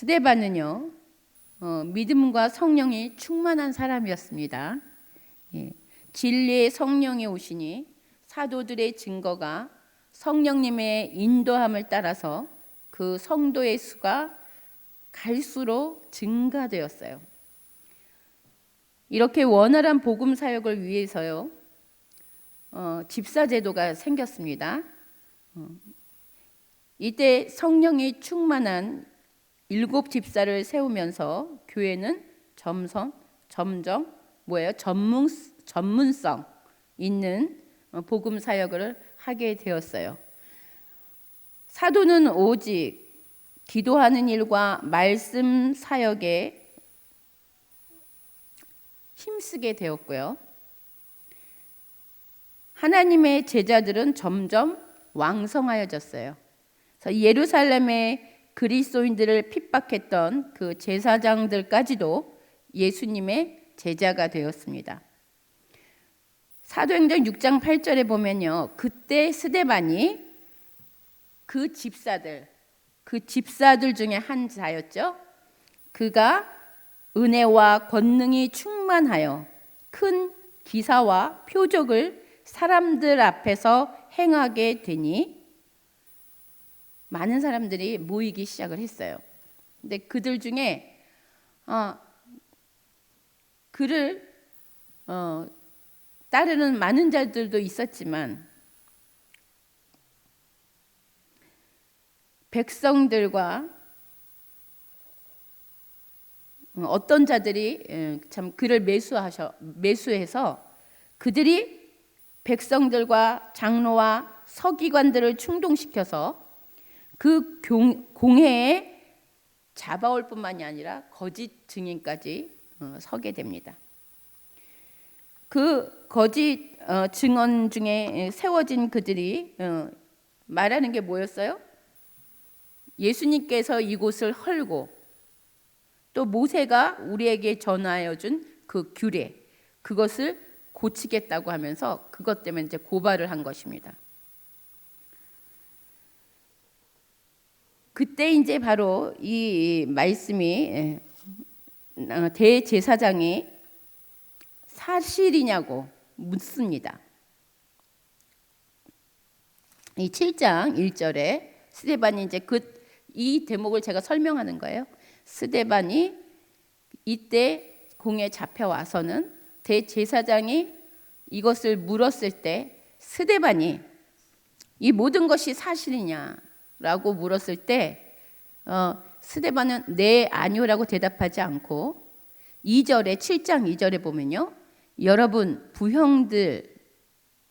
스데반은요, 믿음과 성령이 충만한 사람이었습니다. 예, 진리의 성령이 오시니 사도들의 증거가 성령님의 인도함을 따라서 그 성도의 수가 갈수록 증가되었어요. 이렇게 원활한 복음 사역을 위해서요, 집사 제도가 생겼습니다. 이때 성령이 충만한 7 집사를 세우면서 교회는 점점 전문성 있는 복음 사역을 하게 되었어요. 사도는 오직 기도하는 일과 말씀 사역에 힘쓰게 되었고요. 하나님의 제자들은 점점 왕성하여졌어요. 그래서 예루살렘의 그리스도인들을 핍박했던 그 제사장들까지도 예수님의 제자가 되었습니다. 사도행전 6장 8절에 보면요, 그때 스데반이 그 집사들 중에 한 자였죠. 그가 은혜와 권능이 충만하여 큰 기사와 표적을 사람들 앞에서 행하게 되니 많은 사람들이 모이기 시작을 했어요. 근데 그들 중에 그를 따르는 많은 자들도 있었지만 백성들과 어떤 자들이 참 그를 매수해서 그들이 백성들과 장로와 서기관들을 충동시켜서 그 공회에 잡아올 뿐만이 아니라 거짓 증인까지 서게 됩니다. 그 거짓 증언 중에 세워진 그들이 말하는 게 뭐였어요? 예수님께서 이곳을 헐고 또 모세가 우리에게 전하여 준 그 규례, 그것을 고치겠다고 하면서 그것 때문에 이제 고발을 한 것입니다. 그때 이제 바로 이 말씀이 대제사장이 사실이냐고 묻습니다. 이 7장 1절에 스데반이 이제 이 대목을 제가 설명하는 거예요. 스데반이 이때 공에 잡혀와서는 대제사장이 이것을 물었을 때 스데반이 이 모든 것이 사실이냐라고 물었을 때 스데반은 네, 아니요라고 대답하지 않고 2절에 7장 2절에 보면요, 여러분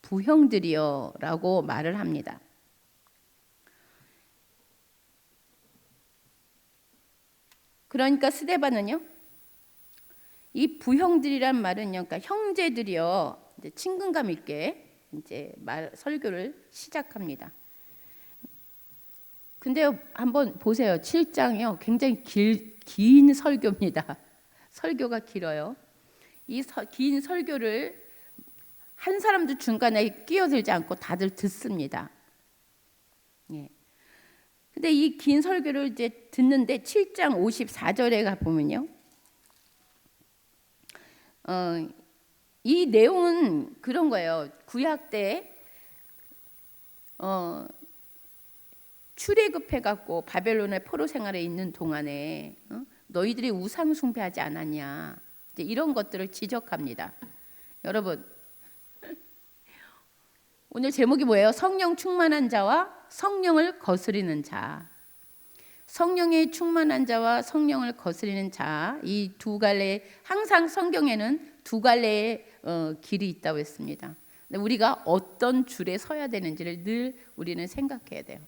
부형들이요 라고 말을 합니다. 그러니까 스데반은요, 이 부형들이란 말은요, 그러니까 형제들이요, 이제 친근감 있게 이제 설교를 시작합니다. 근데 한번 보세요. 7장이요, 굉장히 긴 설교입니다. 설교가 길어요. 이 긴 설교를 한 사람도 중간에 끼어들지 않고 다들 듣습니다. 예. 근데 이 긴 설교를 이제 듣는데 7장 54절에 가 보면요, 이 내용은 그런 거예요. 구약 때 출애굽해갖고 바벨론의 포로 생활에 있는 동안에 너희들이 우상 숭배하지 않았냐, 이제 이런 것들을 지적합니다. 여러분, 오늘 제목이 뭐예요? 성령 충만한 자와 성령을 거스리는 자. 성령에 충만한 자와 성령을 거스리는 자, 이 두 갈래, 항상 성경에는 두 갈래의 길이 있다고 했습니다. 근데 우리가 어떤 줄에 서야 되는지를 늘 우리는 생각해야 돼요.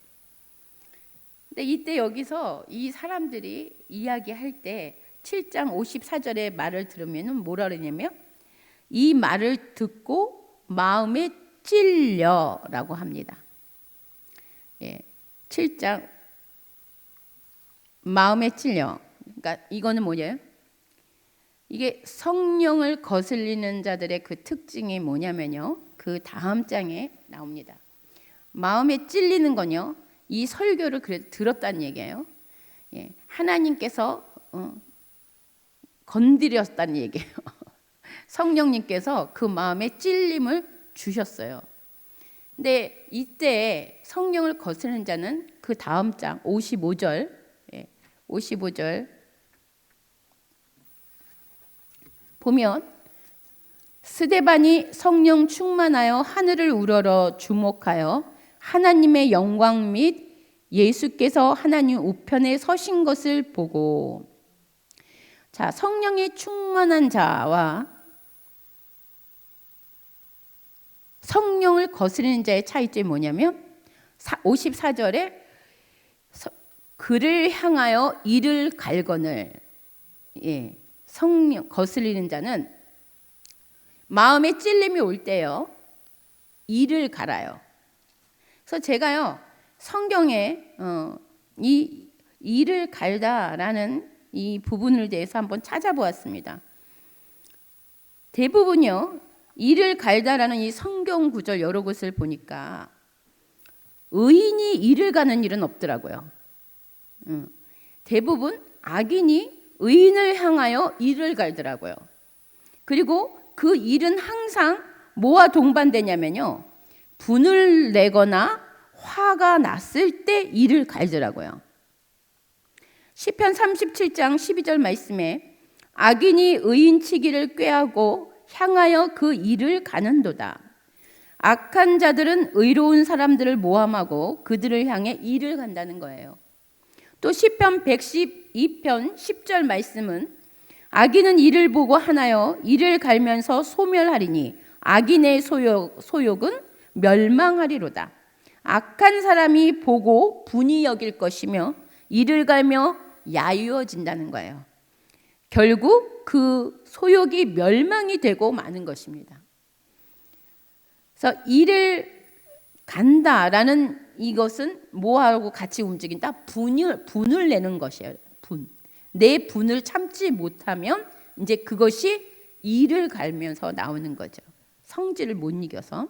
근데 이때 여기서 이 사람들이 이야기할 때 7장 54절의 말을 들으면 뭐라 그러냐면, 이 말을 듣고 마음에 찔려라고 합니다. 예, 7장 마음에 찔려. 그러니까 이거는 뭐예요? 이게 성령을 거슬리는 자들의 그 특징이 뭐냐면요, 그 다음 장에 나옵니다. 마음에 찔리는 건요, 이 설교를 그래도 들었다는 얘기예요. 하나님께서 건드렸다는 얘기예요. 성령님께서 그 마음에 찔림을 주셨어요. 근데 이때 성령을 거스르는 자는 그 다음 장 55절 55절 보면 스데반이 성령 충만하여 하늘을 우러러 주목하여 하나님의 영광 및 예수께서 하나님 우편에 서신 것을 보고, 자, 성령이 충만한 자와 성령을 거스르는 자의 차이점이 뭐냐면 54절에 그를 향하여 이를 갈거늘, 성령 거스르는 자는 마음에 찔림이 올 때요 이를 갈아요. 그래서 제가요 성경에 이 이를 갈다라는 이 부분을 대해서 한번 찾아보았습니다. 대부분요 이를 갈다라는 이 성경 구절 여러 곳을 보니까 의인이 이를 가는 일은 없더라고요. 대부분 악인이 의인을 향하여 이를 갈더라고요. 그리고 그 일은 항상 뭐와 동반되냐면요 분을 내거나 화가 났을 때 이를 갈더라고요. 시편 37장 12절 말씀에 악인이 의인치기를 꾀하고 향하여 그 일을 가는도다. 악한 자들은 의로운 사람들을 모함하고 그들을 향해 일을 간다는 거예요. 또 시편 112편 10절 말씀은 악인은 이를 보고 하나요 이를 갈면서 소멸하리니 악인의 소욕은 멸망하리로다. 악한 사람이 보고 분이 여길 것이며 이를 갈며 야유어진다는 거예요. 결국 그 소욕이 멸망이 되고 마는 것입니다. 그래서 이를 간다라는 이것은 뭐하고 같이 움직인다? 분을 내는 것이에요. 내 분을 참지 못하면 이제 그것이 이를 갈면서 나오는 거죠. 성질을 못 이겨서.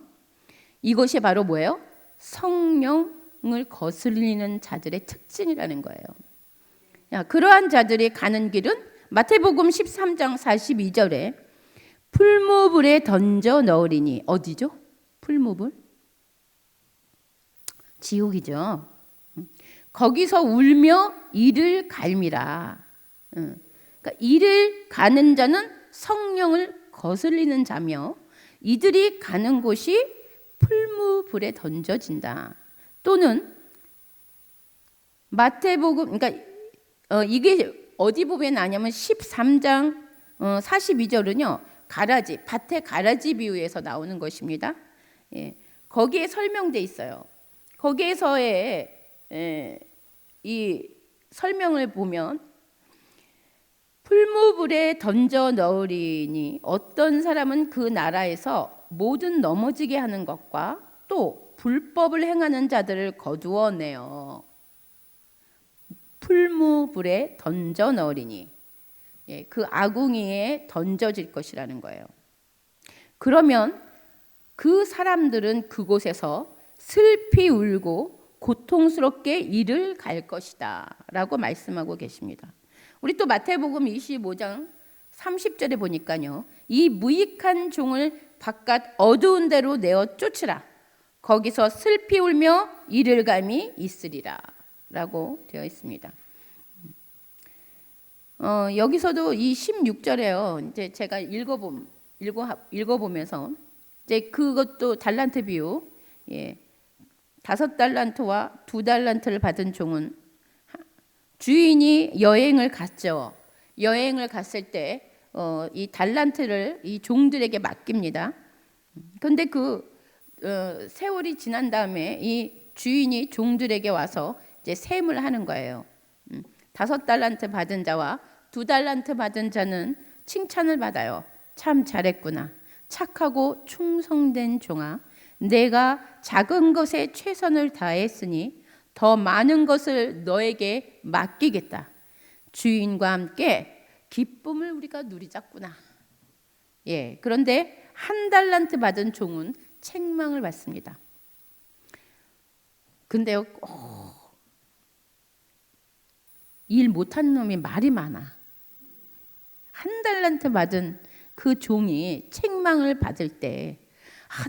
이것이 바로 뭐예요? 성령을 거스르는 자들의 특징이라는 거예요. 그러한 자들이 가는 길은 마태복음 13장 42절에 풀무불에 던져 넣으리니, 어디죠? 풀무불? 지옥이죠. 거기서 울며 이를 갈미라. 그러니까 이를 가는 자는 성령을 거슬리는 자며 이들이 가는 곳이 풀무불에 던져진다. 또는 마태복음, 그러니까 이게 어디 보면 나냐면 13장 42절은요 가라지, 밭의 가라지 비유에서 나오는 것입니다. 거기에 설명돼 있어요. 거기에서의 이 설명을 보면 풀무불에 던져 넣으리니 어떤 사람은 그 나라에서 모든 넘어지게 하는 것과 또 불법을 행하는 자들을 거두어내어 풀무불에 던져 넣으리니, 그 아궁이에 던져질 것이라는 거예요. 그러면 그 사람들은 그곳에서 슬피 울고 고통스럽게 이를 갈 것이다 라고 말씀하고 계십니다. 우리 또 마태복음 25장 30절에 보니까요 이 무익한 종을 바깥 어두운 데로 내어 쫓으라. 거기서 슬피 울며 이를 감이 있으리라 라고 되어 있습니다. 여기서도 이 16절에요 이제 제가 읽어보면서 이제 그것도 달란트 비유, 5달란트와 2달란트를 받은 종은 주인이 여행을 갔죠. 여행을 갔을 때 이 달란트를 이 종들에게 맡깁니다. 그런데 그 세월이 지난 다음에 이 주인이 종들에게 와서 이제 셈을 하는 거예요. 5달란트 받은 자와 2달란트 받은 자는 칭찬을 받아요. 참 잘했구나. 착하고 충성된 종아, 내가 작은 것에 최선을 다했으니 더 많은 것을 너에게 맡기겠다. 주인과 함께 기쁨을 우리가 누리자꾸나. 그런데 1달란트 받은 종은 책망을 받습니다. 근데요, 일 못한 놈이 말이 많아. 한 달란트 받은 그 종이 책망을 받을 때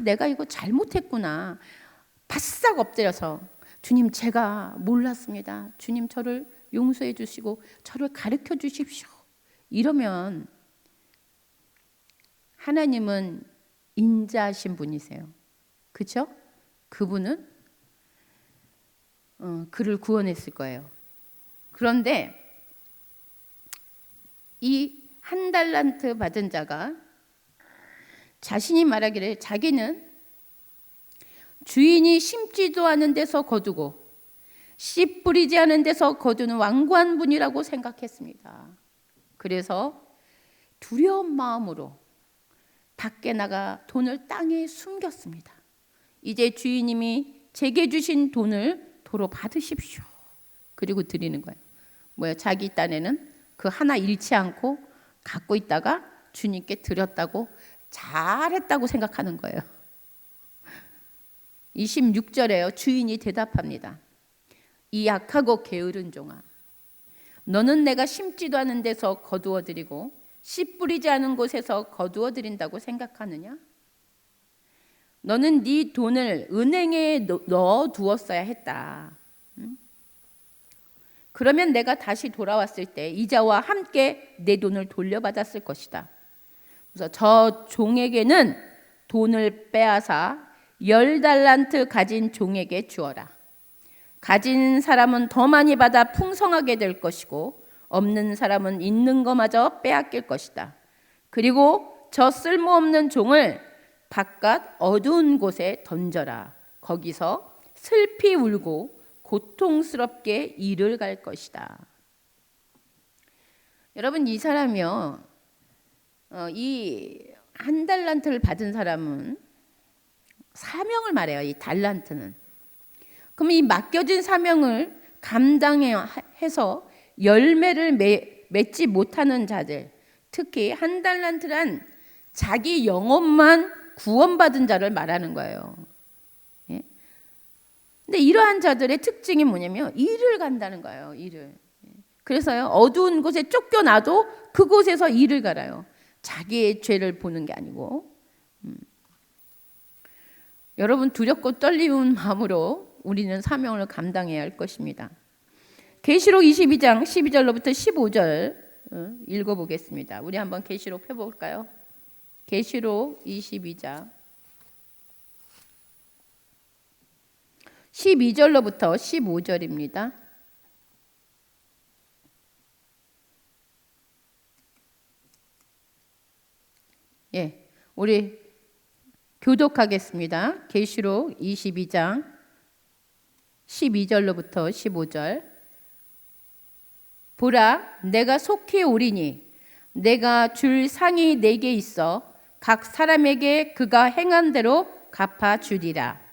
내가 이거 잘못했구나. 바싹 엎드려서 주님 제가 몰랐습니다. 주님 저를 용서해 주시고 저를 가르쳐 주십시오. 이러면 하나님은 인자하신 분이세요. 그렇죠? 그분은 그를 구원했을 거예요. 그런데 이 한 달란트 받은 자가 자신이 말하기를 자기는 주인이 심지도 않은 데서 거두고 씨 뿌리지 않은 데서 거두는 완고한 분이라고 생각했습니다. 그래서 두려운 마음으로 밖에 나가 돈을 땅에 숨겼습니다. 이제 주인님이 제게 주신 돈을 도로 받으십시오. 그리고 드리는 거예요. 자기 딴에는 그 하나 잃지 않고 갖고 있다가 주님께 드렸다고 잘했다고 생각하는 거예요. 26절에요. 주인이 대답합니다. 이 약하고 게으른 종아, 너는 내가 심지도 않은 데서 거두어 드리고 씨 뿌리지 않은 곳에서 거두어 드린다고 생각하느냐? 너는 네 돈을 은행에 넣어 두었어야 했다. 그러면 내가 다시 돌아왔을 때 이자와 함께 내 돈을 돌려받았을 것이다. 그래서 저 종에게는 돈을 빼앗아 10달란트 가진 종에게 주어라. 가진 사람은 더 많이 받아 풍성하게 될 것이고 없는 사람은 있는 것마저 빼앗길 것이다. 그리고 저 쓸모없는 종을 바깥 어두운 곳에 던져라. 거기서 슬피 울고 고통스럽게 일을 갈 것이다. 여러분, 이 사람이요, 이 한 달란트를 받은 사람은 사명을 말해요. 이 달란트는. 그럼 이 맡겨진 사명을 감당해서 열매를 맺지 못하는 자들, 특히 한 달란트란 자기 영혼만 구원받은 자를 말하는 거예요. 근데 이러한 자들의 특징이 뭐냐면 일을 간다는 거예요. 일을. 그래서요, 어두운 곳에 쫓겨나도 그곳에서 일을 갈아요. 자기의 죄를 보는 게 아니고. 여러분, 두렵고 떨리는 마음으로 우리는 사명을 감당해야 할 것입니다. 계시록 22장 12절로부터 15절 읽어보겠습니다. 우리 한번 계시록 펴볼까요? 계시록 22장 12절로부터 15절입니다. 우리 교독하겠습니다. 계시록 22장 12절로부터 15절. 보라, 내가 속히 오리니 내가 줄 상이 내게 있어 각 사람에게 그가 행한 대로 갚아 주리라.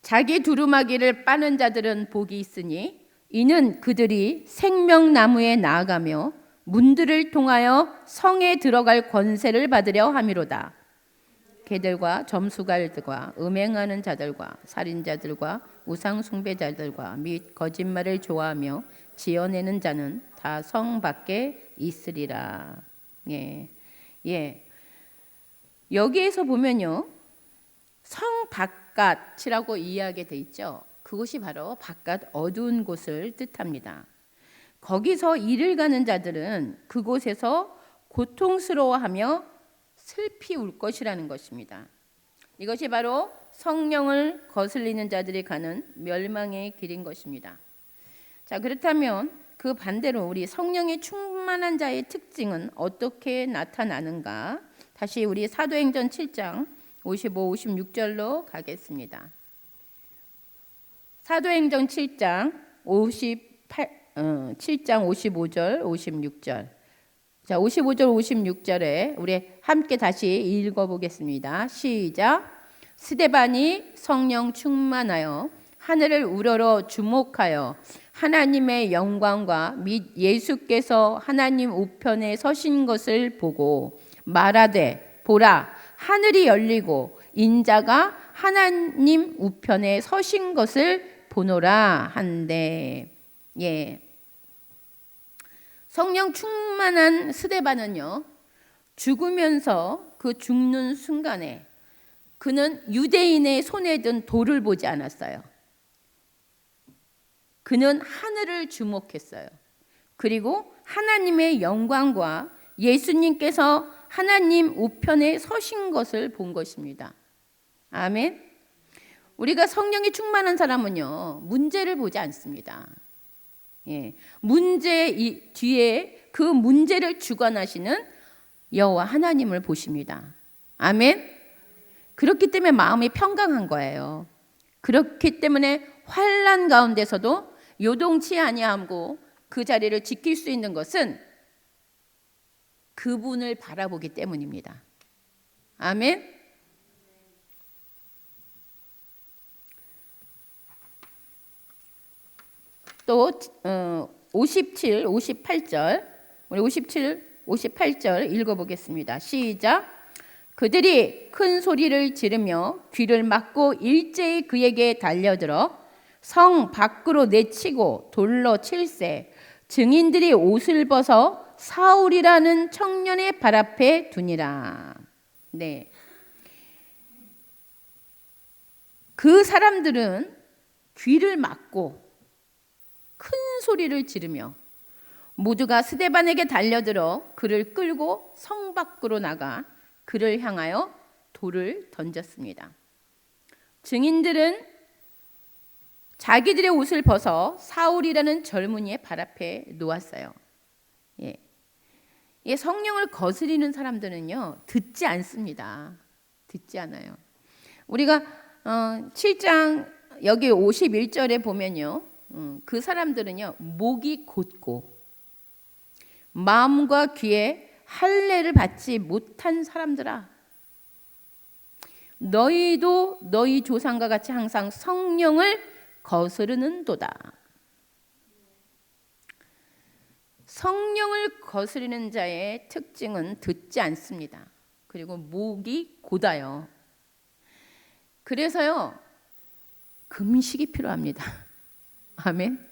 자기 두루마기를 빠는 자들은 복이 있으니 이는 그들이 생명나무에 나아가며 문들을 통하여 성에 들어갈 권세를 받으려 함이로다. 개들과 점수갈들과 음행하는 자들과 살인자들과 우상숭배자들과 및 거짓말을 좋아하며 지어내는 자는 다 성 밖에 있으리라. 여기에서 보면요, 성 바깥이라고 이야기가 돼 있죠. 그곳이 바로 바깥 어두운 곳을 뜻합니다. 거기서 일을 가는 자들은 그곳에서 고통스러워하며 슬피 울 것이라는 것입니다. 이것이 바로 성령을 거슬리는 자들이 가는 멸망의 길인 것입니다. 자, 그렇다면 그 반대로 우리 성령에 충만한 자의 특징은 어떻게 나타나는가? 다시 우리 사도행전 7장 55, 56절로 가겠습니다. 사도행전 7장 55절, 56절. 자, 55절, 56절에 우리 함께 다시 읽어보겠습니다. 시작. 스데반이 성령 충만하여 하늘을 우러러 주목하여 하나님의 영광과 및 예수께서 하나님 우편에 서신 것을 보고 말하되, 보라, 하늘이 열리고 인자가 하나님 우편에 서신 것을 보노라 한데, 예. 성령 충만한 스데반은요, 죽으면서 그 죽는 순간에 그는 유대인의 손에 든 돌을 보지 않았어요. 그는 하늘을 주목했어요. 그리고 하나님의 영광과 예수님께서 하나님 우편에 서신 것을 본 것입니다. 아멘. 우리가 성령이 충만한 사람은요, 문제를 보지 않습니다. 예, 문제 뒤에 그 문제를 주관하시는 여호와 하나님을 보십니다. 아멘. 그렇기 때문에 마음이 평강한 거예요. 그렇기 때문에 환난 가운데서도 요동치 아니하고 그 자리를 지킬 수 있는 것은 그분을 바라보기 때문입니다. 아멘. 또 57, 58절 우리 57, 58절 읽어보겠습니다. 시작. 그들이 큰 소리를 지르며 귀를 막고 일제히 그에게 달려들어 성 밖으로 내치고 돌로 칠세. 증인들이 옷을 벗어 사울이라는 청년의 발 앞에 두니라. 네. 그 사람들은 귀를 막고 큰 소리를 지르며 모두가 스데반에게 달려들어 그를 끌고 성 밖으로 나가 그를 향하여 돌을 던졌습니다. 증인들은 자기들의 옷을 벗어 사울이라는 젊은이의 발 앞에 놓았어요. 예. 성령을 거스리는 사람들은요, 듣지 않습니다. 듣지 않아요. 우리가 7장 여기 51절에 보면요, 그 사람들은요, 목이 곧고 마음과 귀에 할례를 받지 못한 사람들아, 너희도 너희 조상과 같이 항상 성령을 거스르는도다. 성령을 거스리는 자의 특징은 듣지 않습니다. 그리고 목이 곧아요. 그래서요, 금식이 필요합니다. 아멘.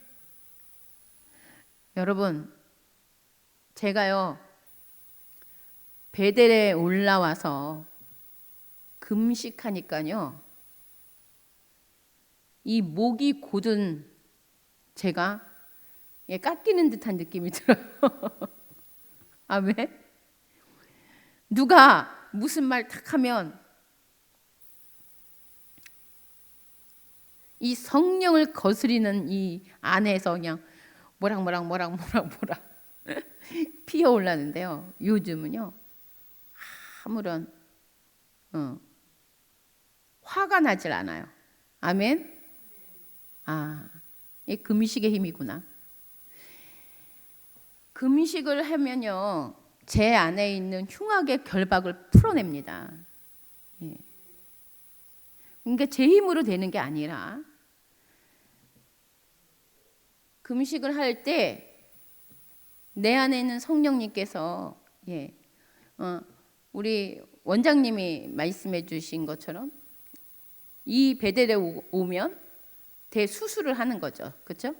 여러분, 제가요, 베델에 올라와서 금식하니까요, 이 목이 곧은 제가 깎이는 듯한 느낌이 들어요. 아멘. 누가 무슨 말 탁 하면 이 성령을 거스리는 이 안에서 그냥 모락모락 피어올라는데요. 요즘은요, 아무런 화가 나질 않아요. 아멘. 이 금식의 힘이구나. 금식을 하면요, 제 안에 있는 흉악의 결박을 풀어냅니다. 예. 그러니까 제 힘으로 되는 게 아니라 금식을 할 때 내 안에 있는 성령님께서, 우리 원장님이 말씀해 주신 것처럼 이 베델에 오면 대수술을 하는 거죠. 그렇죠?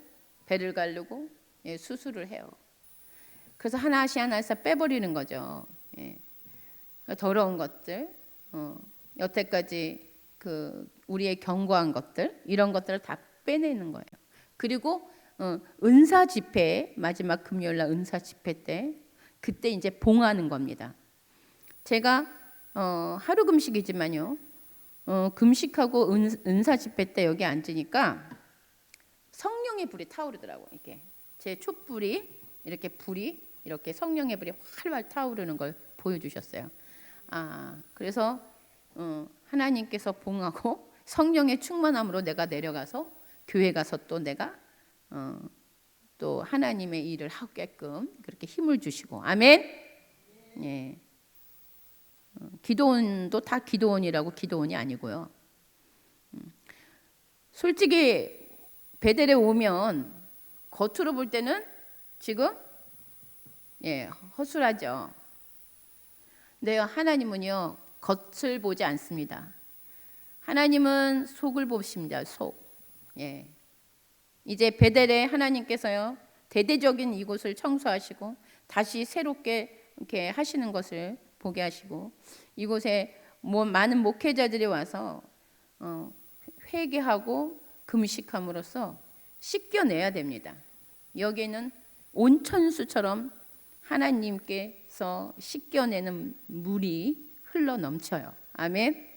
배를 가르고 수술을 해요. 그래서 하나씩 하나씩 빼버리는 거죠. 더러운 것들, 여태까지 우리의 견고한 것들, 이런 것들을 다 빼내는 거예요. 그리고 은사 집회, 마지막 금요일 날 은사 집회 때, 그때 이제 봉하는 겁니다. 제가 하루 금식이지만요, 금식하고 은사 집회 때 여기 앉으니까 성령의 불이 타오르더라고요. 이렇게 제 촛불이 이렇게 불이 이렇게 성령의 불이 활활 타오르는 걸 보여주셨어요. 그래서 하나님께서 봉하고 성령의 충만함으로 내가 내려가서 교회 가서 또 내가 또 하나님의 일을 하게끔 그렇게 힘을 주시고, 아멘. 예. 기도원도 다 기도원이라고 기도원이 아니고요. 솔직히 베델에 오면 겉으로 볼 때는 지금 허술하죠. 근데 하나님은요, 겉을 보지 않습니다. 하나님은 속을 보십니다. 속. 예. 이제 베델에 하나님께서요 대대적인 이곳을 청소하시고 다시 새롭게 이렇게 하시는 것을 보게 하시고 이곳에 많은 목회자들이 와서 회개하고 금식함으로써 씻겨내야 됩니다. 여기에는 온천수처럼 하나님께서 씻겨내는 물이 흘러 넘쳐요. 아멘.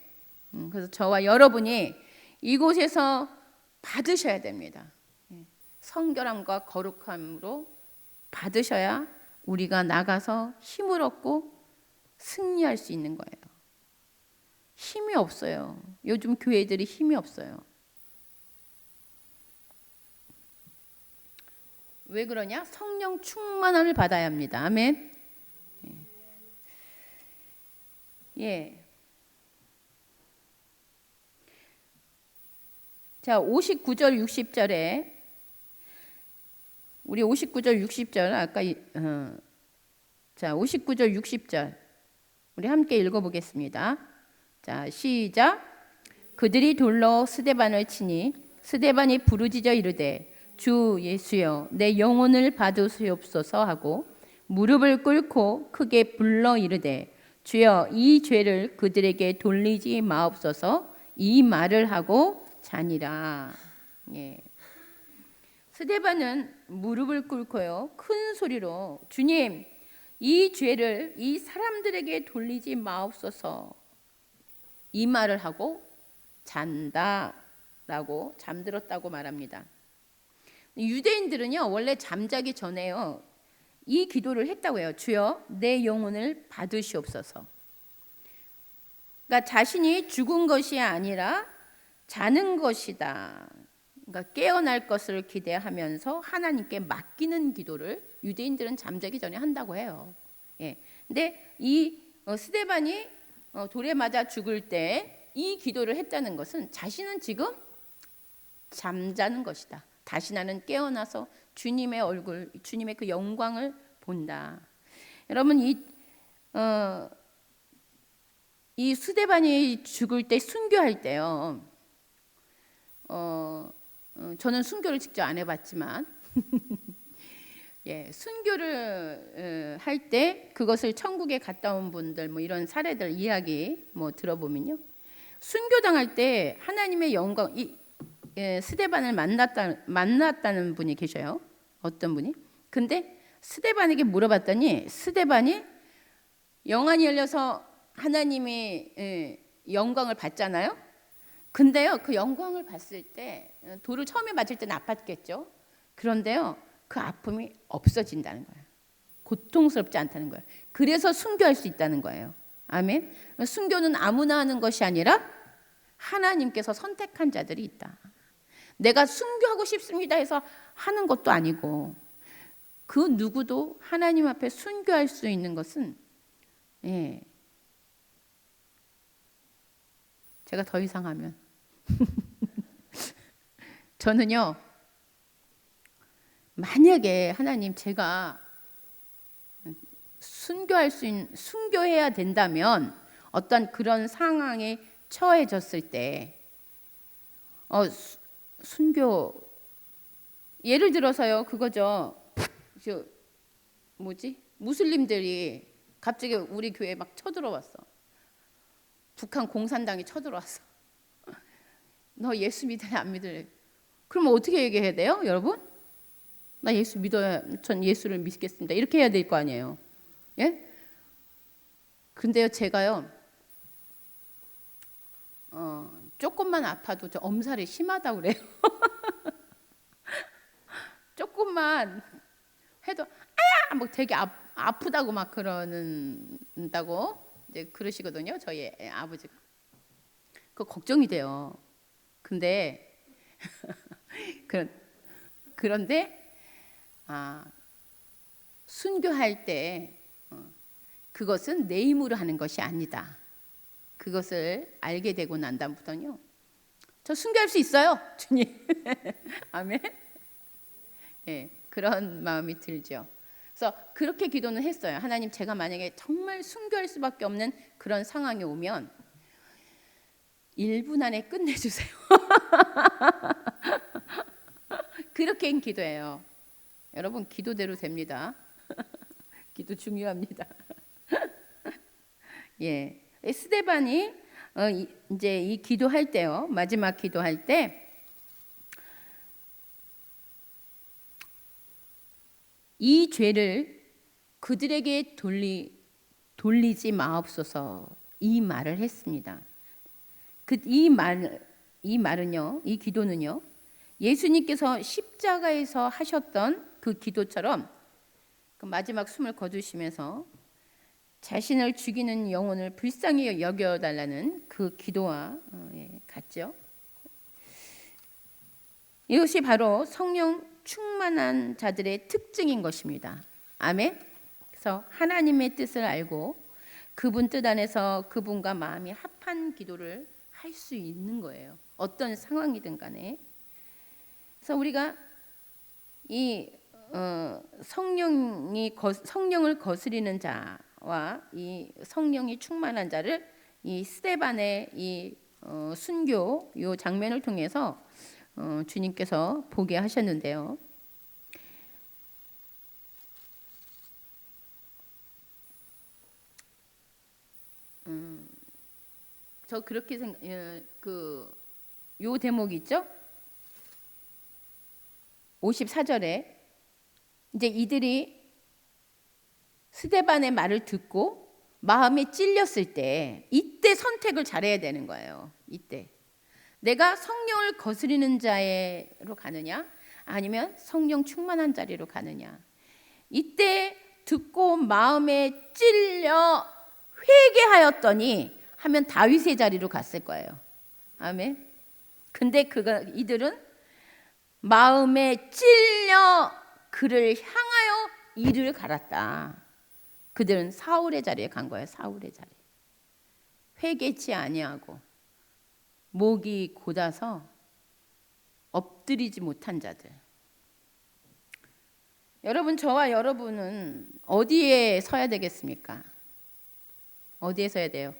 그래서 저와 여러분이 이곳에서 받으셔야 됩니다. 성결함과 거룩함으로 받으셔야 우리가 나가서 힘을 얻고 승리할 수 있는 거예요. 힘이 없어요. 요즘 교회들이 힘이 없어요. 왜 그러냐? 성령 충만함을 받아야 합니다. 아멘. 예. 자, 59절 60절에 우리 59절 60절 아까 자, 59절 60절 우리 함께 읽어 보겠습니다. 자, 시작. 그들이 돌로 스데반을 치니 스데반이 부르짖어 이르되 주 예수여 내 영혼을 받으시옵소서 하고 무릎을 꿇고 크게 불러 이르되 주여 이 죄를 그들에게 돌리지 마옵소서 이 말을 하고 자니라. 예. 스데반은 무릎을 꿇고요 큰 소리로 주님 이 죄를 이 사람들에게 돌리지 마옵소서 이 말을 하고 잔다라고 잠들었다고 말합니다. 유대인들은요 원래 잠자기 전에요 이 기도를 했다고 해요. 주여 내 영혼을 받으시옵소서. 그러니까 자신이 죽은 것이 아니라 자는 것이다. 그러니까 깨어날 것을 기대하면서 하나님께 맡기는 기도를 유대인들은 잠자기 전에 한다고 해요. 예. 근데 이 스데반이 돌에 맞아 죽을 때 이 기도를 했다는 것은 자신은 지금 잠자는 것이다. 다시 나는 깨어나서 주님의 얼굴, 주님의 그 영광을 본다. 여러분 이 스데반이 죽을 때 순교할 때요. 저는 순교를 직접 안 해봤지만 예, 순교를 할 때 그것을 천국에 갔다 온 분들 뭐 이런 사례들 이야기 뭐 들어보면요. 순교당할 때 하나님의 영광 스데반을 만났다는 분이 계셔요. 어떤 분이? 근데 스데반에게 물어봤더니 스데반이 영안이 열려서 하나님의 영광을 봤잖아요. 근데요 그 영광을 봤을 때 돌을 처음에 맞을 때는 아팠겠죠. 그런데요 그 아픔이 없어진다는 거예요. 고통스럽지 않다는 거예요. 그래서 순교할 수 있다는 거예요. 아멘. 순교는 아무나 하는 것이 아니라 하나님께서 선택한 자들이 있다. 내가 순교하고 싶습니다 해서 하는 것도 아니고 그 누구도 하나님 앞에 순교할 수 있는 것은 제가 더 이상 하면 저는요 만약에 하나님 제가 순교해야 된다면 어떤 그런 상황에 처해졌을 때 순교 예를 들어서요 그거죠. 무슬림들이 갑자기 우리 교회에 막 쳐들어왔어. 북한 공산당이 쳐들어왔어. 너 예수 믿을래 안 믿을래? 그러면 어떻게 얘기해야 돼요, 여러분? 나 예수 믿어야 전 예수를 믿겠습니다. 이렇게 해야 될 거 아니에요. 예? 근데요 제가요 조금만 아파도 저 엄살이 심하다고 그래요. 조금만 해도 아야 뭐 되게 아프다고 막 그러는다고 이제 그러시거든요. 저희 아버지가. 그 걱정이 돼요. 근데 그런데 순교할 때 그것은 내 힘으로 하는 것이 아니다. 그것을 알게 되고 난 다음부터는요. 저 순교할 수 있어요, 주님. 아멘. 예, 그런 마음이 들죠. 그래서 그렇게 기도는 했어요. 하나님, 제가 만약에 정말 순교할 수밖에 없는 그런 상황이 오면 1분 안에 끝내주세요. 그렇게 기도해요. 여러분 기도대로 됩니다. 기도 중요합니다. 예, 스데반이 이제 이 기도할 때요, 마지막 기도할 때 이 죄를 그들에게 돌리지 마옵소서 이 말을 했습니다. 이 말은요, 이 기도는요, 예수님께서 십자가에서 하셨던 그 기도처럼 그 마지막 숨을 거두시면서 자신을 죽이는 영혼을 불쌍히 여겨달라는 그 기도와 같죠. 이것이 바로 성령 충만한 자들의 특징인 것입니다. 아멘. 그래서 하나님의 뜻을 알고 그분 뜻 안에서 그분과 마음이 합한 기도를 할 수 있는 거예요. 어떤 상황이든 간에. 그래서 우리가 이 성령을 거스리는 자와 이 성령이 충만한 자를 이 스데반의 이 순교 요 장면을 통해서 주님께서 보게 하셨는데요. 저 그렇게 요 대목 있죠? 54절에 이제 이들이 스데반의 말을 듣고 마음에 찔렸을 때 이때 선택을 잘해야 되는 거예요. 이때 내가 성령을 거스리는 자로 가느냐 아니면 성령 충만한 자리로 가느냐. 이때 듣고 마음에 찔려 회개하였더니 하면 다윗의 자리로 갔을 거예요. 아멘. 근데 이들은 마음에 찔려 그를 향하여 이를 갈았다. 그들은 사울의 자리에 간 거예요. 사울의 자리. 회개치 아니하고 목이 곧아서 엎드리지 못한 자들. 여러분, 저와 여러분은 어디에 서야 되겠습니까? 어디에 서야 돼요?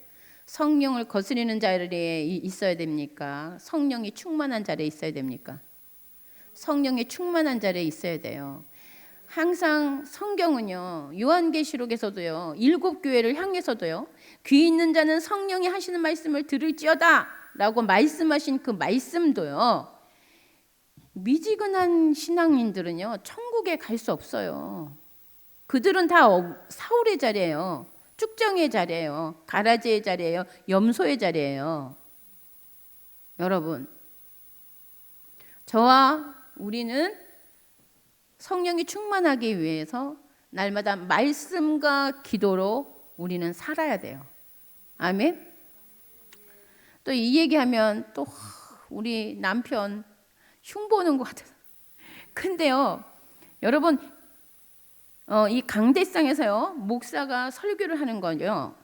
성령을 거스리는 자리에 있어야 됩니까? 성령이 충만한 자리에 있어야 됩니까? 성령이 충만한 자리에 있어야 돼요. 항상 성경은요, 요한계시록에서도요, 7교회를 향해서도요, 귀 있는 자는 성령이 하시는 말씀을 들을지어다 라고 말씀하신 그 말씀도요, 미지근한 신앙인들은요, 천국에 갈 수 없어요. 그들은 다 사울의 자리예요. 쭉정의 자리예요. 가라지의 자리예요. 염소의 자리예요. 여러분, 저와 우리는 성령이 충만하기 위해서 날마다 말씀과 기도로 우리는 살아야 돼요. 아멘. 또 이 얘기하면 또 우리 남편 흉보는 것 같아서. 근데요, 여러분, 이 강대상에서요, 목사가 설교를 하는 거요,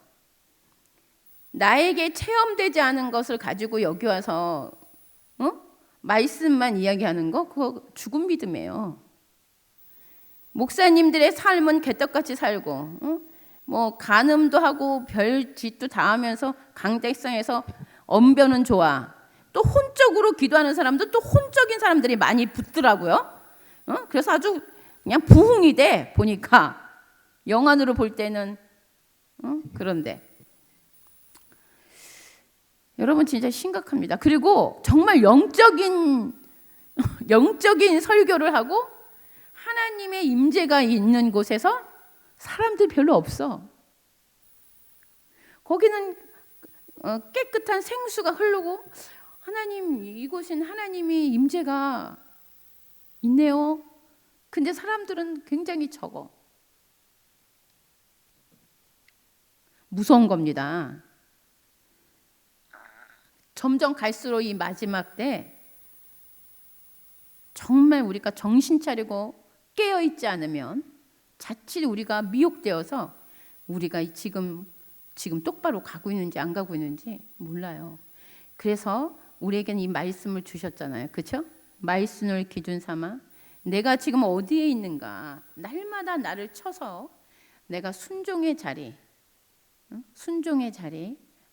나에게 체험되지 않은 것을 가지고 여기 와서 말씀만 이야기하는 거, 그거 죽은 믿음이에요. 목사님들의 삶은 개떡같이 살고, 뭐 간음도 하고 별짓도 다 하면서 강대상에서 언변은 좋아. 또 혼적으로 기도하는 사람도 또 혼적인 사람들이 많이 붙더라고요. 그래서 아주 그냥 부흥이 돼 보니까 영안으로 볼 때는 그런데 여러분 진짜 심각합니다. 그리고 정말 영적인 설교를 하고 하나님의 임재가 있는 곳에서 사람들 별로 없어. 거기는 깨끗한 생수가 흐르고 하나님, 이곳은 하나님의 임재가 있네요. 근데 사람들은 굉장히 적어. 무서운 겁니다. 점점 갈수록 이 마지막 때 정말 우리가 정신 차리고 깨어있지 않으면 자칫 우리가 미혹되어서 우리가 지금 똑바로 가고 있는지 안 가고 있는지 몰라요. 그래서 우리에게는 이 말씀을 주셨잖아요. 그렇죠? 말씀을 기준 삼아 내가 지금 어디에 있는가 날마다 나를 쳐서 내가 순종의 자리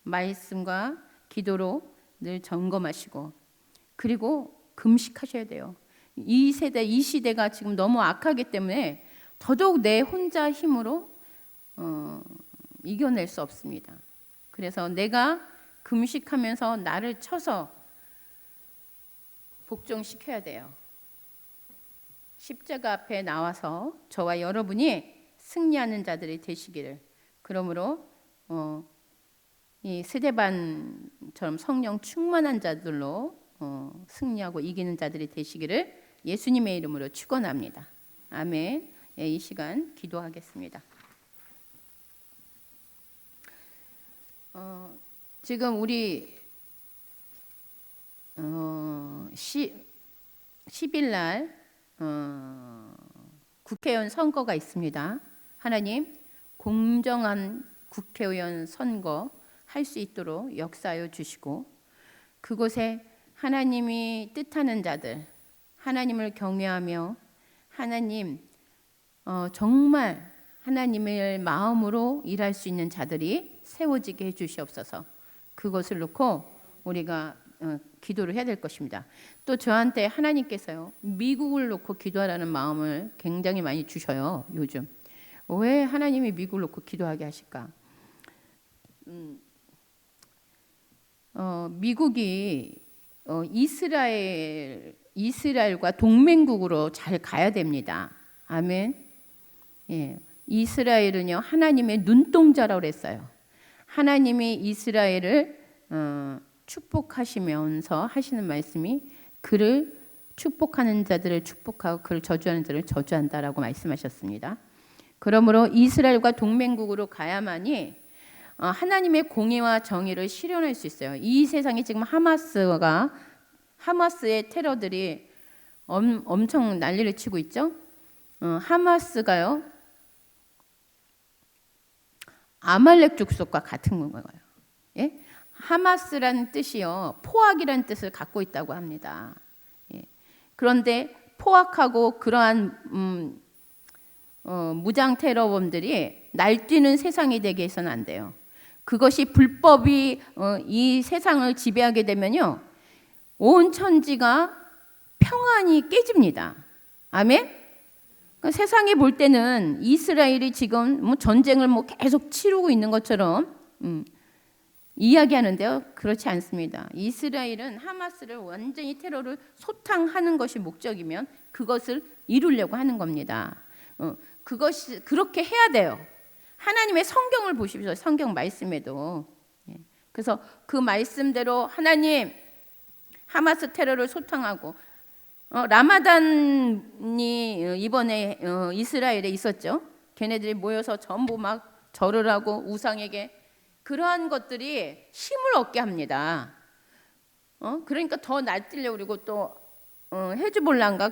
말씀과 기도로 늘 점검하시고 그리고 금식하셔야 돼요. 이 세대, 이 시대가 지금 너무 악하기 때문에 더더욱 내 혼자 힘으로 이겨낼 수 없습니다. 그래서 내가 금식하면서 나를 쳐서 복종시켜야 돼요. 십자가 앞에 나와서 저와 여러분이 승리하는 자들이 되시기를, 그러므로 이 스데반처럼 성령 충만한 자들로 승리하고 이기는 자들이 되시기를 예수님의 이름으로 축원합니다. 아멘. 예, 이 시간 기도하겠습니다. 지금 우리 10일 날 국회의원 선거가 있습니다. 하나님, 공정한 국회의원 선거 할 수 있도록 역사하여 주시고, 그곳에 하나님이 뜻하는 자들, 하나님을 경외하며 하나님 정말 하나님의 마음으로 일할 수 있는 자들이 세워지게 해주시옵소서. 그것을 놓고 우리가 기도를 해야 될 것입니다. 또 저한테 하나님께서요, 미국을 놓고 기도하라는 마음을 굉장히 많이 주셔요. 요즘 왜 하나님이 미국을 놓고 기도하게 하실까? 미국이 이스라엘과 동맹국으로 잘 가야 됩니다. 아멘. 예, 이스라엘은요 하나님의 눈동자라고 그랬어요. 하나님이 이스라엘을 축복하시면서 하시는 말씀이 그를 축복하는 자들을 축복하고 그를 저주하는 자들을 저주한다라고 말씀하셨습니다. 그러므로 이스라엘과 동맹국으로 가야만이 하나님의 공의와 정의를 실현할 수 있어요. 이 세상에 지금 하마스의 테러들이 엄청 난리를 치고 있죠. 하마스가요 아말렉 족속과 같은 거예요. 예? 하마스라는 뜻이요 포악이라는 뜻을 갖고 있다고 합니다. 예. 그런데 포악하고 그러한 무장 테러범들이 날뛰는 세상이 되게 해서는 안 돼요. 그것이 불법이 이 세상을 지배하게 되면요 온 천지가 평안이 깨집니다. 아멘. 그러니까 세상이 볼 때는 이스라엘이 지금 전쟁을 계속 치르고 있는 것처럼 이야기하는데요. 그렇지 않습니다. 이스라엘은 하마스를 완전히 테러를 소탕하는 것이 목적이면 그것을 이루려고 하는 겁니다. 그것이 그렇게 해야 돼요. 하나님의 성경을 보십시오. 성경 말씀에도. 그래서 그 말씀대로 하나님 하마스 테러를 소탕하고 라마단이 이번에 이스라엘에 있었죠. 걔네들이 모여서 전부 막 절을 하고 우상에게 그러한 것들이 힘을 얻게 합니다. 그러니까 더 날뛰려고 그리고 또 헤즈볼란가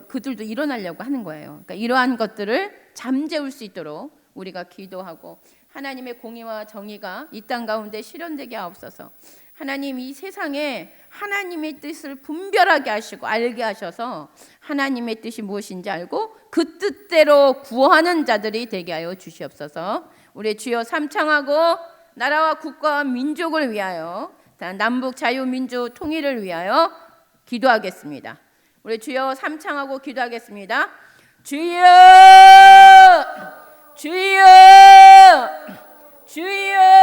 그들도 일어나려고 하는 거예요. 그러니까 이러한 것들을 잠재울 수 있도록 우리가 기도하고 하나님의 공의와 정의가 이 땅 가운데 실현되게 하옵소서. 하나님 이 세상에 하나님의 뜻을 분별하게 하시고 알게 하셔서 하나님의 뜻이 무엇인지 알고 그 뜻대로 구하는 자들이 되게 하여 주시옵소서. 우리 주여 삼창하고 나라와 국가와 민족을 위하여 남북 자유민주 통일을 위하여 기도하겠습니다. 우리 주여 삼창하고 기도하겠습니다. 주여 주여 주여